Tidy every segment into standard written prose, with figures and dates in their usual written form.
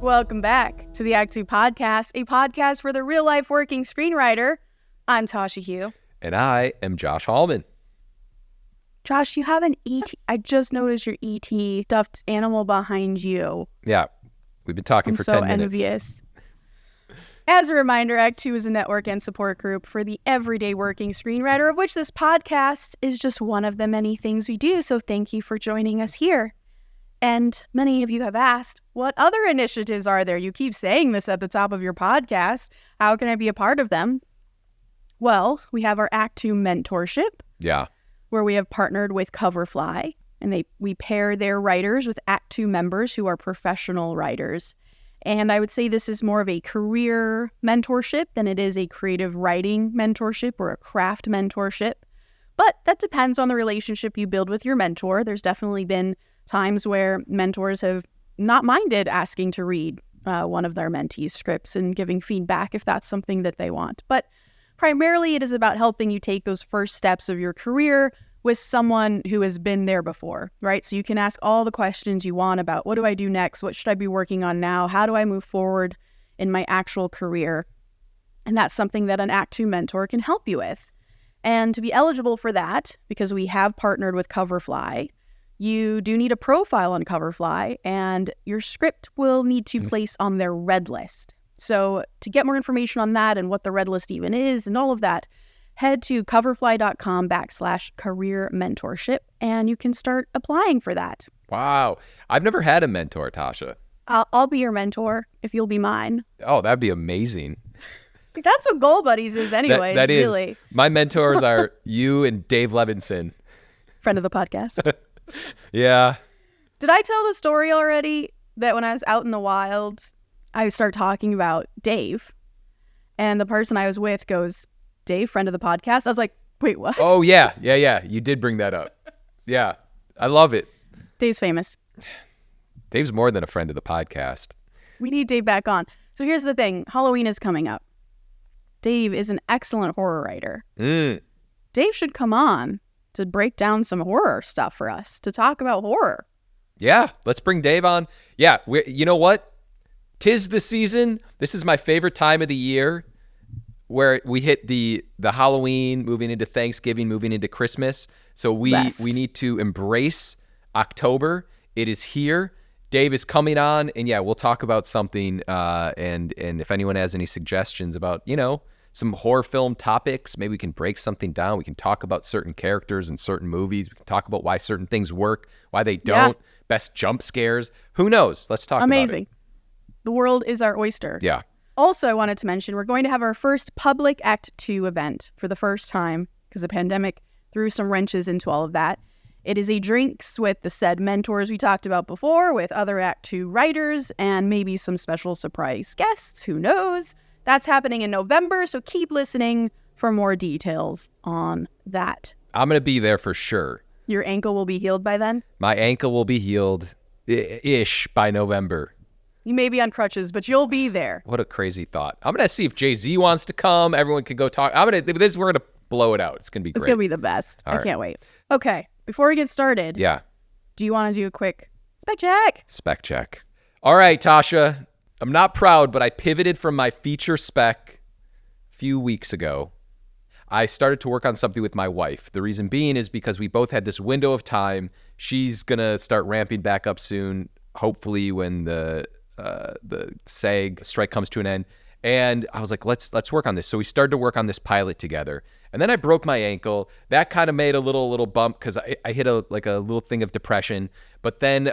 Welcome back to the Act 2 podcast, a podcast for the real-life working screenwriter. I'm Tasha Hugh. And I am Josh Hallman. Josh, you have an ET. I just noticed your ET stuffed animal behind you. Yeah, we've been talking for 10 minutes. I'm so envious. As a reminder, Act 2 is a network and support group for the everyday working screenwriter, of which this podcast is just one of the many things we do. So thank you for joining us here. And many of you have asked, what other initiatives are there? You keep saying this at the top of your podcast. How can I be a part of them? Well, we have our Act 2 mentorship. Yeah. Where we have partnered with Coverfly, and we pair their writers with Act 2 members who are professional writers. And I would say this is more of a career mentorship than it is a creative writing mentorship or a craft mentorship. But that depends on the relationship you build with your mentor. There's definitely been times where mentors have not minded asking to read one of their mentees' scripts and giving feedback if that's something that they want. But primarily, it is about helping you take those first steps of your career with someone who has been there before, right? So you can ask all the questions you want about what do I do next? What should I be working on now? How do I move forward in my actual career? And that's something that an Act 2 mentor can help you with. And to be eligible for that, because we have partnered with Coverfly, you do need a profile on Coverfly, and your script will need to place on their red list. So to get more information on that and what the red list even is and all of that, head to coverfly.com/career mentorship, and you can start applying for that. Wow. I've never had a mentor, Tasha. I'll be your mentor if you'll be mine. Oh, that'd be amazing. That's what Goal Buddies is anyways, that is. Really. My mentors are you and Dave Levinson. Friend of the podcast. Yeah. Did I tell the story already that when I was out in the wild, I start talking about Dave, and the person I was with goes, Dave, friend of the podcast? I was like, wait, what? Oh, yeah. You did bring that up. Yeah. I love it. Dave's famous. Dave's more than a friend of the podcast. We need Dave back on. So here's the thing. Halloween is coming up. Dave is an excellent horror writer. Dave should come on to break down some horror stuff for us, to talk about horror. Yeah. Let's bring Dave on. Yeah. You know what? 'Tis the season. This is my favorite time of the year, where we hit the Halloween, moving into Thanksgiving, moving into Christmas. So we need to embrace October. It is here. Dave is coming on, and yeah, we'll talk about something. And if anyone has any suggestions about, some horror film topics, maybe we can break something down. We can talk about certain characters in certain movies. We can talk about why certain things work, why they don't. Yeah. Best jump scares. Who knows? Let's talk about it. Amazing. The world is our oyster. Yeah. Also, I wanted to mention, we're going to have our first public Act 2 event for the first time, because the pandemic threw some wrenches into all of that. It is a drinks with the said mentors we talked about before, with other Act 2 writers, and maybe some special surprise guests. Who knows? That's happening in November, so keep listening for more details on that. I'm going to be there for sure. Your ankle will be healed by then? My ankle will be healed-ish by November. You may be on crutches, but you'll be there. What a crazy thought. I'm going to see if Jay-Z wants to come. Everyone can go talk. We're going to blow it out. It's going to be great. It's going to be the best. I can't wait. Okay, before we get started. Yeah. Do you want to do a quick spec check? Spec check. All right, Tasha. I'm not proud, but I pivoted from my feature spec a few weeks ago. I started to work on something with my wife. The reason being is because we both had this window of time. She's going to start ramping back up soon, hopefully when the SAG strike comes to an end. And I was like, let's work on this. So we started to work on this pilot together. And then I broke my ankle. That kind of made a little bump because I hit a little thing of depression. But then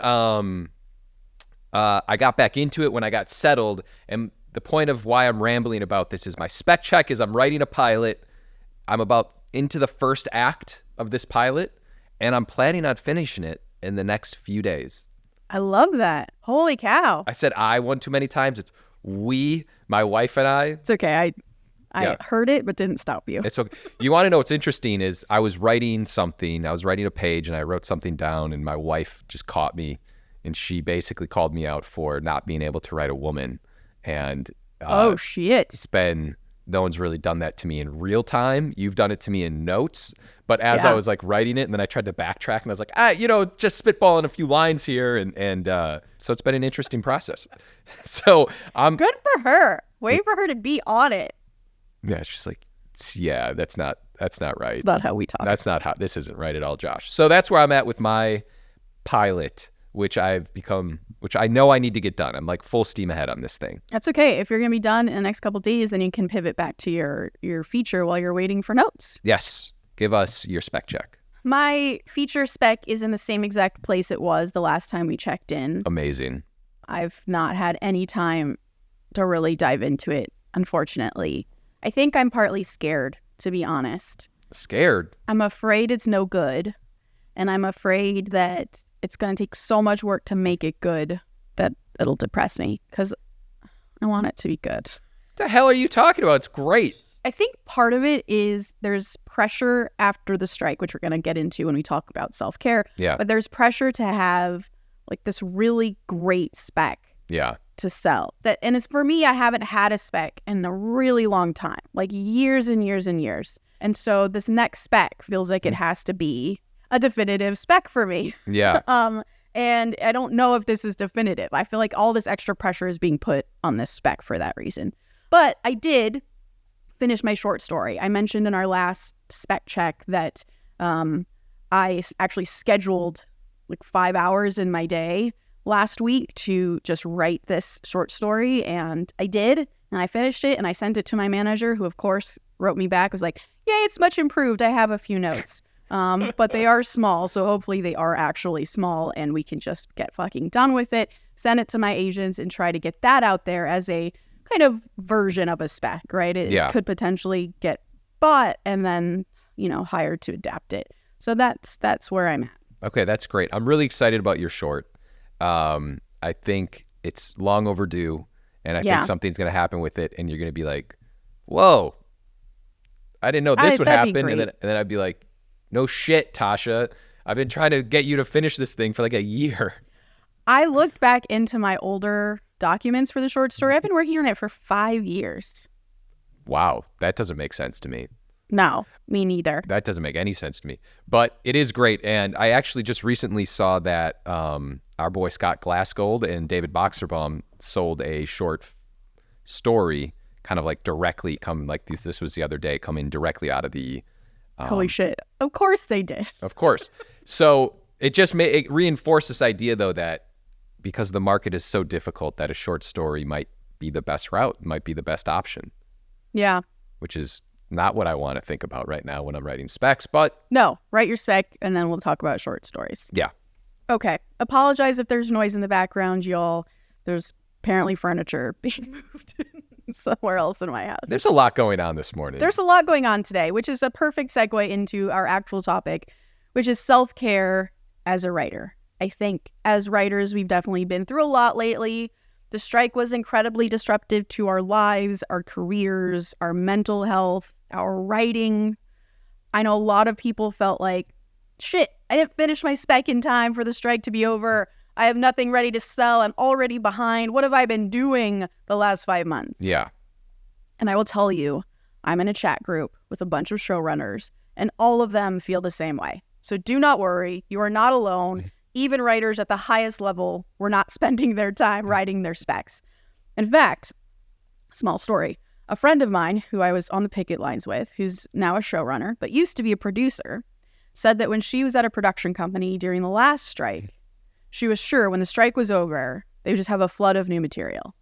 I got back into it when I got settled. And the point of why I'm rambling about this is my spec check is I'm writing a pilot. I'm about into the first act of this pilot, and I'm planning on finishing it in the next few days. I love that. Holy cow. I said I one too many times. It's we, my wife and I. It's okay. I heard it, but didn't stop you. It's okay. You want to know what's interesting is I was writing something. I was writing a page, and I wrote something down, and my wife just caught me, and she basically called me out for not being able to write a woman. And oh, shit. No one's really done that to me in real time. You've done it to me in notes, But as I was like writing it, and then I tried to backtrack, and I was like, just spitballing a few lines here, and so it's been an interesting process. So I'm good for her. Wait for her to be on it. Yeah, she's like, yeah, that's not right. It's not how we talk. That's not how. This isn't right at all, Josh. So that's where I'm at with my pilot, which I know I need to get done. I'm like full steam ahead on this thing. That's okay. If you're going to be done in the next couple of days, then you can pivot back to your feature while you're waiting for notes. Yes. Give us your spec check. My feature spec is in the same exact place it was the last time we checked in. Amazing. I've not had any time to really dive into it, unfortunately. I think I'm partly scared, to be honest. Scared? I'm afraid it's no good. And I'm afraid that it's going to take so much work to make it good that it'll depress me because I want it to be good. What the hell are you talking about? It's great. I think part of it is there's pressure after the strike, which we're going to get into when we talk about self-care. Yeah. But there's pressure to have like this really great spec to sell. And it's for me, I haven't had a spec in a really long time, like years and years and years. And so this next spec feels like it has to be a definitive spec for me. Yeah. And I don't know if this is definitive. I feel like all this extra pressure is being put on this spec for that reason. But I did finish my short story. I mentioned in our last spec check that I actually scheduled like 5 hours in my day last week to just write this short story, and I did, and I finished it, and I sent it to my manager, who of course wrote me back, was like, yay, it's much improved. I have a few notes. But they are small, so hopefully they are actually small and we can just get fucking done with it, send it to my agents, and try to get that out there as a kind of version of a spec, right? It could potentially get bought and then, hired to adapt it. So that's where I'm at. Okay, that's great. I'm really excited about your short. I think it's long overdue, and I think something's going to happen with it, and you're going to be like, whoa, I didn't know this would happen. And then I'd be like, no shit, Tasha. I've been trying to get you to finish this thing for like a year. I looked back into my older documents for the short story. I've been working on it for 5 years. Wow, that doesn't make sense to me. No, me neither. That doesn't make any sense to me. But it is great. And I actually just recently saw that our boy Scott Glassgold and David Boxerbaum sold a short story kind of like directly this was the other day, coming directly out of the... Holy shit. Of course they did. Of course. So it just it reinforced this idea, though, that because the market is so difficult, that a short story might be the best route, might be the best option. Yeah. Which is not what I want to think about right now when I'm writing specs, but... No, write your spec, and then we'll talk about short stories. Yeah. Okay. Apologize if there's noise in the background, y'all. There's apparently furniture being moved somewhere else in my house. There's a lot going on this morning. There's a lot going on today, which is a perfect segue into our actual topic, which is self-care as a writer. I think as writers, we've definitely been through a lot lately. The strike was incredibly disruptive to our lives, our careers, our mental health, our writing. I know a lot of people felt like, shit, I didn't finish my spec in time for the strike to be over. I have nothing ready to sell. I'm already behind. What have I been doing the last 5 months? Yeah. And I will tell you, I'm in a chat group with a bunch of showrunners, and all of them feel the same way. So do not worry. You are not alone. Even writers at the highest level were not spending their time writing their specs. In fact, small story, a friend of mine who I was on the picket lines with, who's now a showrunner, but used to be a producer, said that when she was at a production company during the last strike, she was sure when the strike was over, they would just have a flood of new material.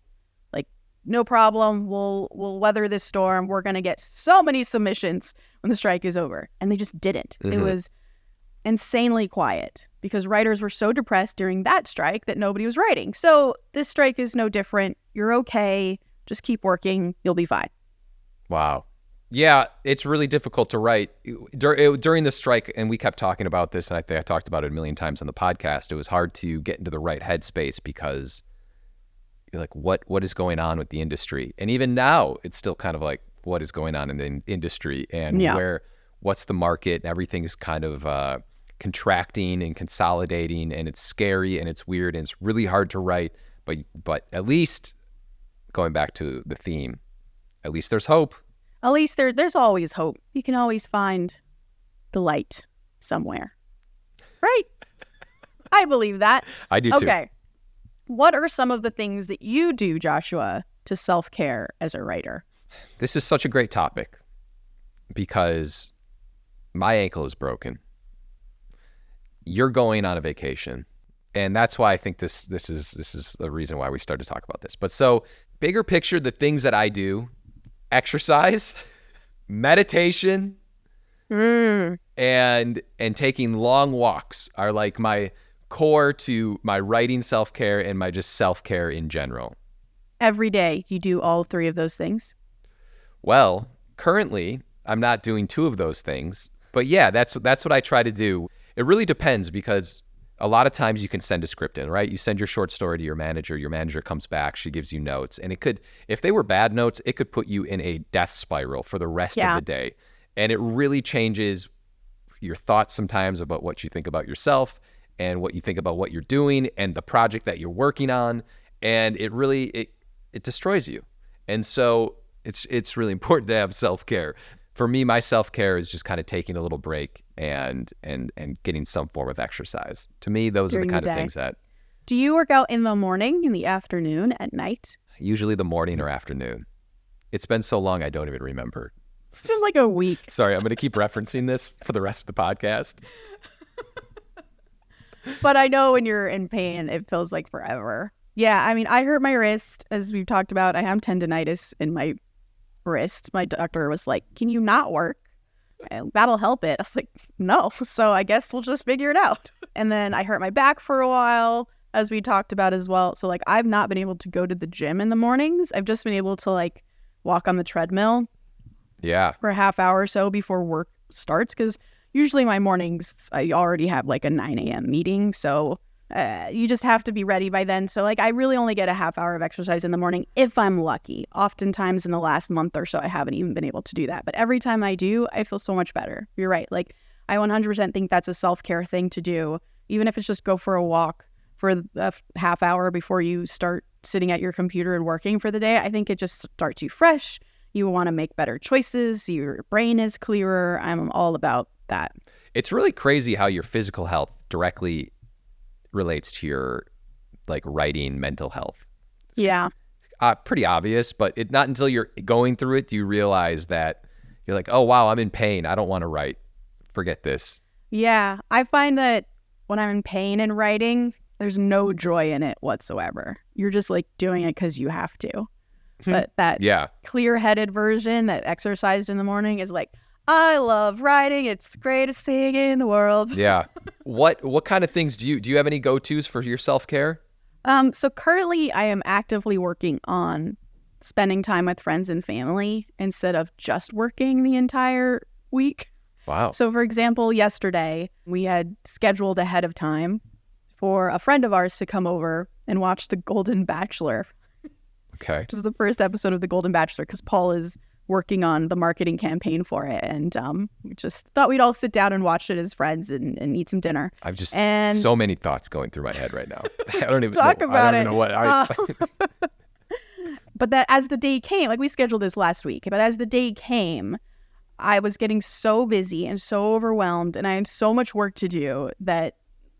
Like, no problem, we'll weather this storm. We're going to get so many submissions when the strike is over. And they just didn't. Mm-hmm. It was insanely quiet because writers were so depressed during that strike that nobody was writing. So this strike is no different. You're okay. Just keep working. You'll be fine. Wow. Yeah, it's really difficult to write. During the strike, and we kept talking about this, and I think I talked about it a million times on the podcast, it was hard to get into the right headspace because you're like, what is going on with the industry? And even now, it's still kind of like, what is going on in the industry? And what's the market? And everything's kind of contracting and consolidating, and it's scary, and it's weird, and it's really hard to write. But at least, going back to the theme, at least there's hope. At least there's always hope. You can always find the light somewhere. Right? I believe that. I do too. Okay. What are some of the things that you do, Joshua, to self-care as a writer? This is such a great topic because my ankle is broken. You're going on a vacation. And that's why I think this is the reason why we started to talk about this. But so bigger picture, the things that I do, exercise, meditation, and taking long walks are like my core to my writing self-care and my just self-care in general. Every day you do all three of those things? Well, currently I'm not doing two of those things. But yeah, that's what I try to do. It really depends because a lot of times you can send a script in, right? You send your short story to your manager comes back, she gives you notes. And it could, if they were bad notes, it could put you in a death spiral for the rest of the day. And it really changes your thoughts sometimes about what you think about yourself and what you think about what you're doing and the project that you're working on. And it really, it destroys you. And so it's really important to have self-care. For me, my self-care is just kind of taking a little break and getting some form of exercise. To me, those are the kind of things that... Do you work out in the morning, in the afternoon, at night? Usually the morning or afternoon. It's been so long, I don't even remember. It's just like a week. Sorry, I'm going to keep referencing this for the rest of the podcast. But I know when you're in pain, it feels like forever. Yeah, I mean, I hurt my wrist, as we've talked about. I have tendonitis in my wrist. My doctor was like, can you not work? That'll help it. I was like, no. So I guess we'll just figure it out. And then I hurt my back for a while, as we talked about as well. So like, I've not been able to go to the gym in the mornings. I've just been able to like walk on the treadmill for a half hour or so before work starts. Because usually my mornings, I already have like a 9 a.m. meeting. So you just have to be ready by then. So like I really only get a half hour of exercise in the morning if I'm lucky. Oftentimes in the last month or so, I haven't even been able to do that. But every time I do, I feel so much better. You're right. Like I 100% think that's a self-care thing to do. Even if it's just go for a walk for a half hour before you start sitting at your computer and working for the day. I think it just starts you fresh. You want to make better choices. Your brain is clearer. I'm all about that. It's really crazy how your physical health directly relates to your like writing mental health. Yeah. Pretty obvious, but not until you're going through it do you realize that you're like, oh wow, I'm in pain. I don't want to write. Forget this. Yeah. I find that when I'm in pain in writing, there's no joy in it whatsoever. You're just like doing it because you have to. But that clear-headed version that exercised in the morning is like, I love writing. It's the greatest thing in the world. Yeah. What kind of things do you have any go-tos for your self-care? So currently I am actively working on spending time with friends and family instead of just working the entire week. Wow. So for example, yesterday we had scheduled ahead of time for a friend of ours to come over and watch The Golden Bachelor. Okay. Which is the first episode of The Golden Bachelor because Paul is working on the marketing campaign for it. And we just thought we'd all sit down and watch it as friends and eat some dinner. I've just so many thoughts going through my head right now. I don't even talk about it. I don't even know what But that as the day came, like we scheduled this last week, but as the day came, I was getting so busy and so overwhelmed and I had so much work to do that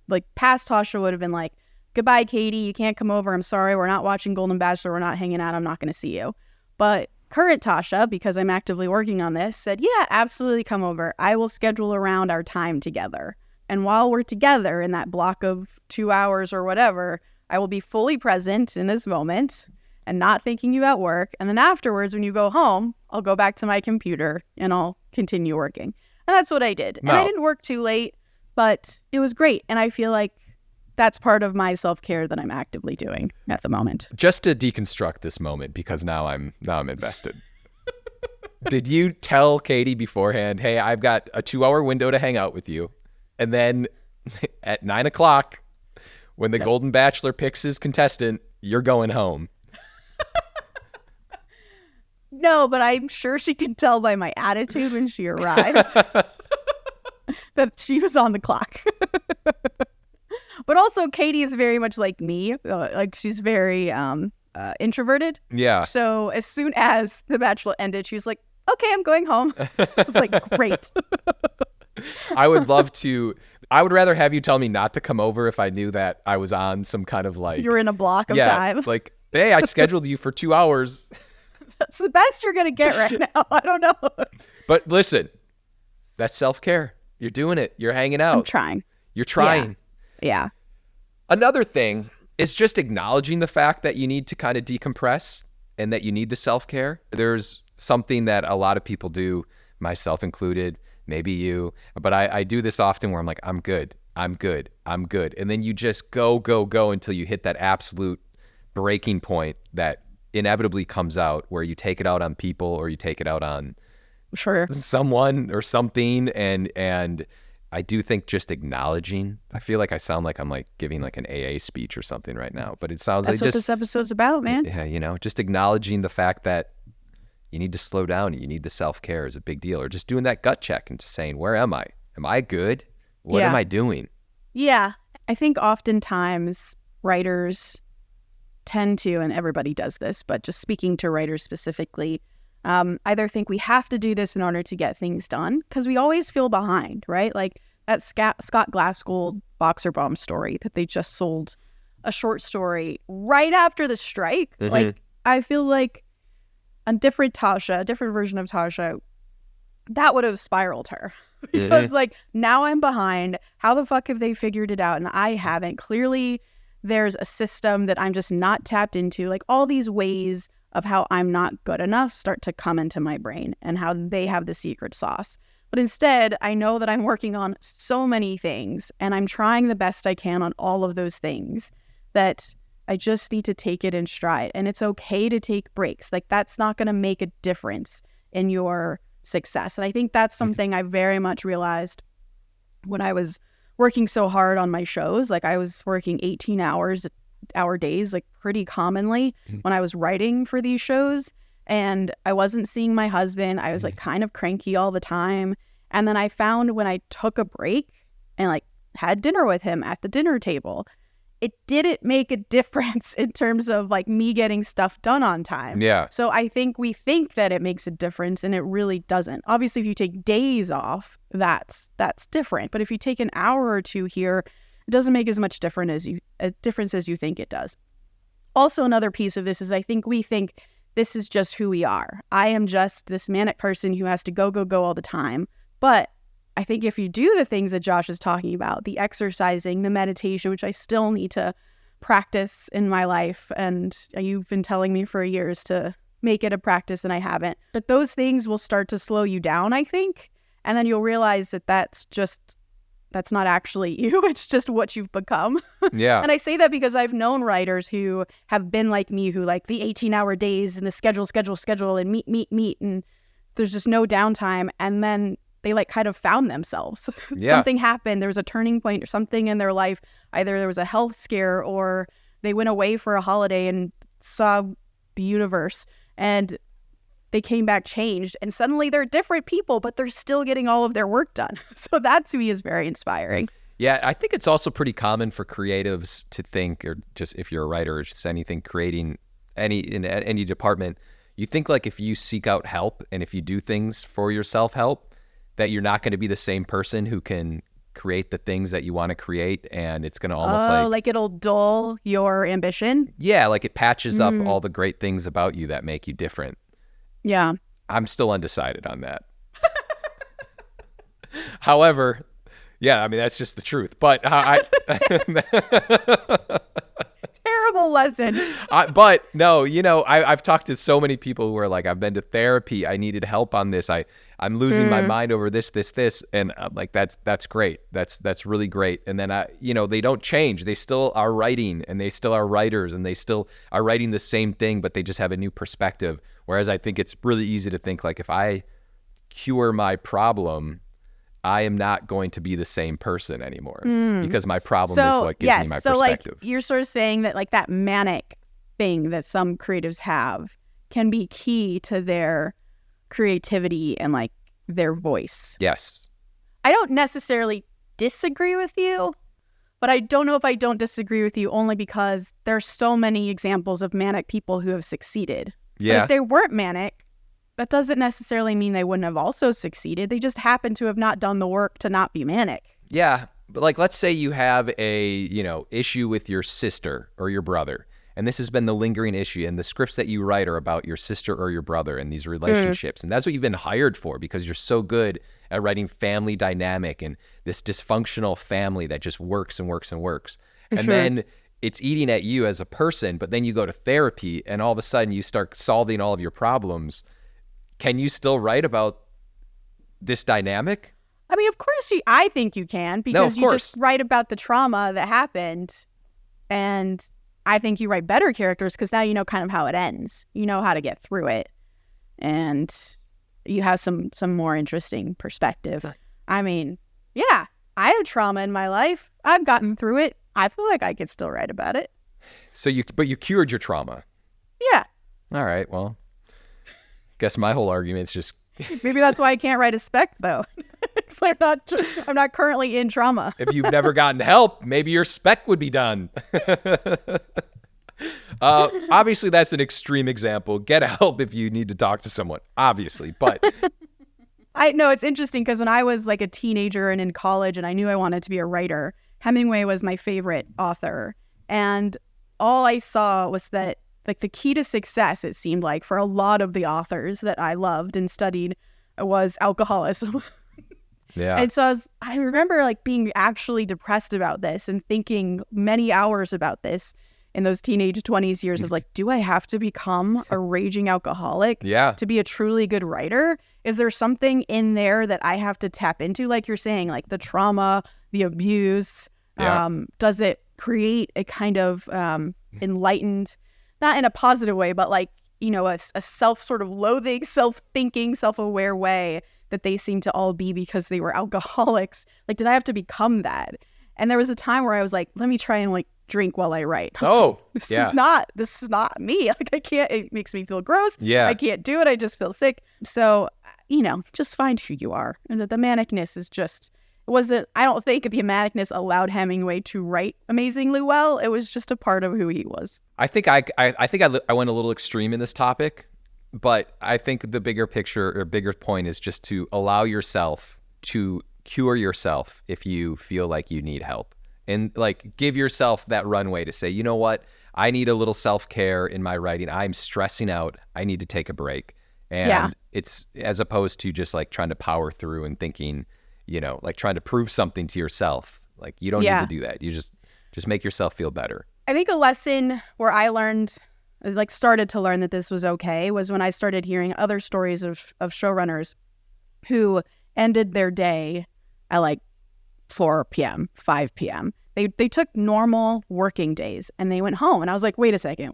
like past Tasha would have been like, goodbye, Katie, you can't come over. I'm sorry. We're not watching Golden Bachelor. We're not hanging out. I'm not going to see you. But current Tasha, because I'm actively working on this, said, yeah, absolutely come over. I will schedule around our time together. And while we're together in that block of 2 hours or whatever, I will be fully present in this moment and not thinking about work. And then afterwards, when you go home, I'll go back to my computer and I'll continue working. And that's what I did. No. And I didn't work too late, but it was great. And I feel like that's part of my self-care that I'm actively doing at the moment. Just to deconstruct this moment, because now I'm invested. Did you tell Katie beforehand, hey, I've got a 2-hour window to hang out with you? And then at 9 o'clock, when the Golden Bachelor picks his contestant, you're going home. No, but I'm sure she could tell by my attitude when she arrived that she was on the clock. But also, Katie is very much like me. Like she's very introverted. Yeah. So as soon as The Bachelor ended, she was like, okay, I'm going home. I was like, great. I would love to. I would rather have you tell me not to come over if I knew that I was on some kind of like. You're in a block of time. Like, hey, I scheduled you for 2 hours. That's the best you're going to get right now. I don't know. But listen, that's self-care. You're doing it. You're hanging out. I'm trying. You're trying. Yeah. Another thing is just acknowledging the fact that you need to kind of decompress and that you need the self-care. There's something that a lot of people do, myself included, maybe you, but I do this often where I'm like, I'm good. And then you just go until you hit that absolute breaking point that inevitably comes out where you take it out on people or you take it out on someone or something. And I do think just acknowledging, I feel like I sound like I'm like giving like an AA speech or something right now, but it sounds that's like what this episode's about, man. Yeah, just acknowledging the fact that you need to slow down. You need the self-care is a big deal, or just doing that gut check and just saying, where am I? Am I good? What am I doing? Yeah. I think oftentimes writers tend to, and everybody does this, but just speaking to writers specifically, either think we have to do this in order to get things done, because we always feel behind, right? Like that Scott Glassgold Boxer Bomb story that they just sold a short story right after the strike. Mm-hmm. Like, I feel like a different version of Tasha, that would have spiraled her. Because like, now I'm behind. How the fuck have they figured it out? And I haven't. Clearly, there's a system that I'm just not tapped into. Like, all these ways of how I'm not good enough start to come into my brain and how they have the secret sauce. But instead, I know that I'm working on so many things and I'm trying the best I can on all of those things that I just need to take it in stride. And it's okay to take breaks. Like, that's not going to make a difference in your success. And I think that's something I very much realized when I was working so hard on my shows. Like, I was working 18-hour days, like pretty commonly when I was writing for these shows. And I wasn't seeing my husband. I was like kind of cranky all the time. And then I found when I took a break and like had dinner with him at the dinner table, it didn't make a difference in terms of like me getting stuff done on time. Yeah. So I think we think that it makes a difference and it really doesn't. Obviously, if you take days off, that's different. But if you take an hour or two here, it doesn't make as much difference as you think it does. Also, another piece of this is I think we think this is just who we are. I am just this manic person who has to go all the time. But I think if you do the things that Josh is talking about, the exercising, the meditation, which I still need to practice in my life, and you've been telling me for years to make it a practice and I haven't, but those things will start to slow you down, I think. And then you'll realize that that's not actually you. It's just what you've become. Yeah. And I say that because I've known writers who have been like me, who like the 18-hour days and the schedule and meet. And there's just no downtime. And then they like kind of found themselves. Yeah. Something happened. There was a turning point or something in their life. Either there was a health scare or they went away for a holiday and saw the universe and they came back changed, and suddenly they're different people, but they're still getting all of their work done. So that to me is very inspiring. Yeah, I think it's also pretty common for creatives to think, or just if you're a writer or just anything creating in any department, you think like if you seek out help and if you do things for your self-help, that you're not going to be the same person who can create the things that you want to create, and it's going to almost like it'll dull your ambition. Yeah, like it patches up all the great things about you that make you different. Yeah. I'm still undecided on that. However, yeah, I mean, that's just the truth. But terrible lesson. But no, I've talked to so many people who are like, I've been to therapy. I needed help on this. I'm losing my mind over this. And I'm like, that's great. That's really great. And then they don't change. They still are writing and they still are writers and they still are writing the same thing, but they just have a new perspective. Whereas I think it's really easy to think like, if I cure my problem, I am not going to be the same person anymore because my problem is what gives me my perspective. Like, you're sort of saying that like that manic thing that some creatives have can be key to their creativity and like their voice. Yes. I don't necessarily disagree with you, but I don't know if I don't disagree with you only because there's so many examples of manic people who have succeeded. Yeah. But if they weren't manic, that doesn't necessarily mean they wouldn't have also succeeded. They just happen to have not done the work to not be manic. Yeah, but like, let's say you have a, issue with your sister or your brother, and this has been the lingering issue, and the scripts that you write are about your sister or your brother and these relationships. And that's what you've been hired for, because you're so good at writing family dynamic and this dysfunctional family that just works and works and works. And then it's eating at you as a person, but then you go to therapy and all of a sudden you start solving all of your problems. Can you still write about this dynamic? I mean, of course, I think you can, because you just write about the trauma that happened. And I think you write better characters because now you know kind of how it ends. You know how to get through it. And you have some more interesting perspective. I mean, yeah, I have trauma in my life. I've gotten through it. I feel like I could still write about it. But you cured your trauma. Yeah. All right, well, guess my whole argument is just... Maybe that's why I can't write a spec, though. Because I'm not currently in trauma. If you've never gotten help, maybe your spec would be done. Obviously, that's an extreme example. Get help if you need to talk to someone, obviously. But I know it's interesting because when I was like a teenager and in college and I knew I wanted to be a writer, Hemingway was my favorite author. And all I saw was that like the key to success, it seemed like, for a lot of the authors that I loved and studied was alcoholism. Yeah. And so I remember like being actually depressed about this and thinking many hours about this in those teenage 20s years of like, do I have to become a raging alcoholic to be a truly good writer? Is there something in there that I have to tap into? Like you're saying, like the trauma, the abuse, does it create a kind of enlightened, not in a positive way, but like, a self sort of loathing, self-thinking, self-aware way that they seem to all be because they were alcoholics. Like, did I have to become that? And there was a time where I was like, let me try and like drink while I write. This is not me. Like I can't, it makes me feel gross. Yeah. I can't do it. I just feel sick. So, just find who you are. And the manicness is just, I don't think the manicness allowed Hemingway to write amazingly well. It was just a part of who he was. I think I went a little extreme in this topic, but I think the bigger picture or bigger point is just to allow yourself to cure yourself if you feel like you need help, and like give yourself that runway to say, you know what, I need a little self-care in my writing. I'm stressing out. I need to take a break. And it's as opposed to just like trying to power through and thinking, like trying to prove something to yourself. Like you don't need to do that. You just make yourself feel better. I think a lesson where I started to learn that this was okay was when I started hearing other stories of showrunners who ended their day at like 4 p.m., 5 p.m. They took normal working days and they went home. And I was like, wait a second,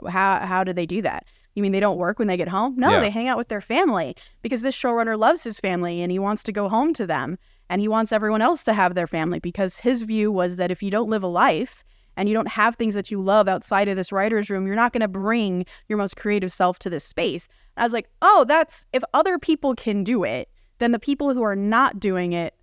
how do they do that? You mean they don't work when they get home? No, they hang out with their family because this showrunner loves his family and he wants to go home to them. And he wants everyone else to have their family because his view was that if you don't live a life and you don't have things that you love outside of this writer's room, you're not going to bring your most creative self to this space. And I was like, oh, if other people can do it, then the people who are not doing it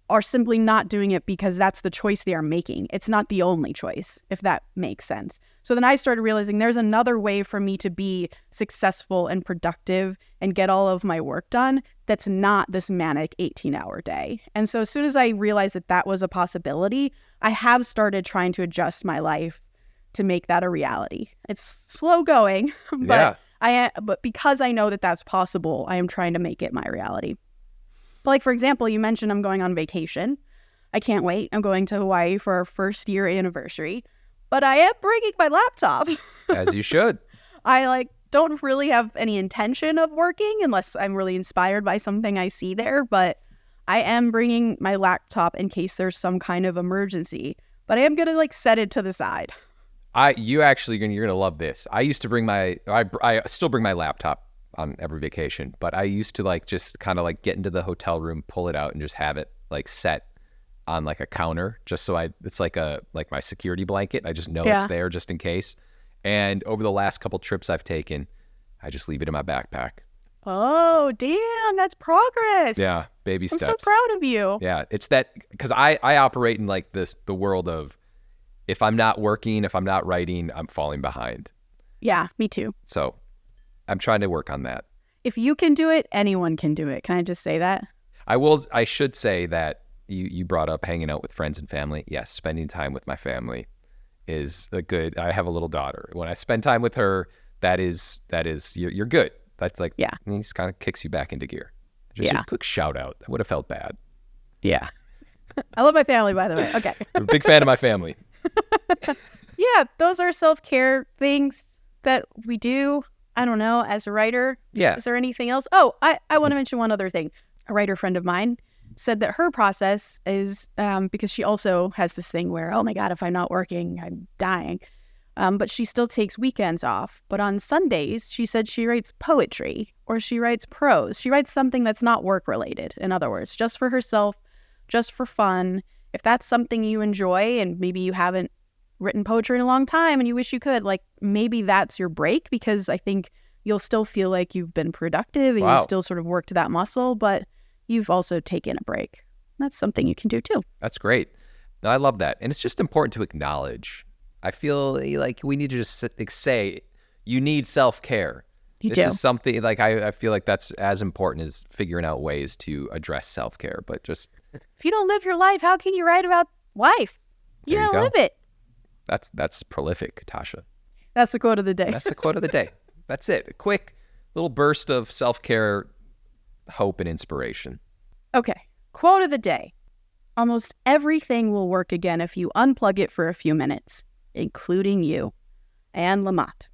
are simply not doing it because that's the choice they are making. It's not the only choice, if that makes sense. So then I started realizing there's another way for me to be successful and productive and get all of my work done that's not this manic 18-hour day. And so as soon as I realized that that was a possibility, I have started trying to adjust my life to make that a reality. It's slow going, but but because I know that that's possible, I am trying to make it my reality. But like, for example, you mentioned I'm going on vacation. I can't wait. I'm going to Hawaii for our first year anniversary, but I am bringing my laptop. As you should. I don't really have any intention of working unless I'm really inspired by something I see there, but I am bringing my laptop in case there's some kind of emergency, but I am going to set it to the side. You're going to love this. I used to I still bring my laptop on every vacation, but I used to just kind of get into the hotel room, pull it out and just have it set on a counter just so it's like my security blanket. I just know it's there just in case. And over the last couple trips I've taken, I just leave it in my backpack. Oh, damn, that's progress. Yeah, baby steps. I'm so proud of you. Yeah, it's that because I operate in the world of if I'm not working, if I'm not writing, I'm falling behind. Yeah, me too. So I'm trying to work on that. If you can do it, anyone can do it. Can I just say that? I should say that you brought up hanging out with friends and family. Yes, spending time with my family is I have a little daughter. When I spend time with her, that is you're good. That's like, yeah. It just kind of kicks you back into gear. Just a quick shout out. That would have felt bad. Yeah. I love my family, by the way. Okay. I'm a big fan of my family. Yeah, those are self-care things that we do. I don't know, as a writer. Yeah. Is there anything else? Oh, I want to mention one other thing. A writer friend of mine said that her process is, because she also has this thing where, oh my God, if I'm not working, I'm dying. But she still takes weekends off. But on Sundays, she said she writes poetry or she writes prose. She writes something that's not work-related, in other words, just for herself, just for fun. If that's something you enjoy and maybe you haven't written poetry in a long time and you wish you could, like, maybe that's your break, because I think you'll still feel like you've been productive and you still sort of worked that muscle, but you've also taken a break. That's something you can do too. That's great. No, I love that. And it's just important to acknowledge. I feel like we need to just say you need self-care. This is something like I feel like that's as important as figuring out ways to address self-care. But just if you don't live your life, how can you write about life? You don't live it. That's prolific, Tasha. That's the quote of the day. That's the quote of the day. That's it. A quick little burst of self-care, hope, and inspiration. Okay. Quote of the day. Almost everything will work again if you unplug it for a few minutes, including you. Anne Lamott.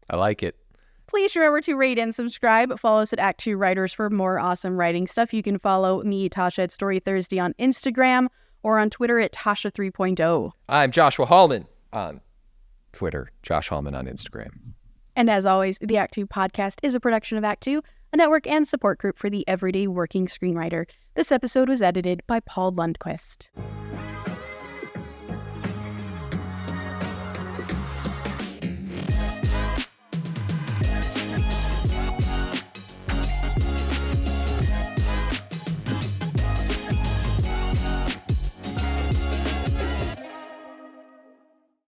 I like it. Please remember to rate and subscribe. Follow us at Act2Writers for more awesome writing stuff. You can follow me, Tasha, at Story Thursday on Instagram or on Twitter at Tasha 3.0. I'm Joshua Hallman on Twitter, Josh Hallman on Instagram. And as always, the Act 2 podcast is a production of Act 2, a network and support group for the everyday working screenwriter. This episode was edited by Paul Lundquist.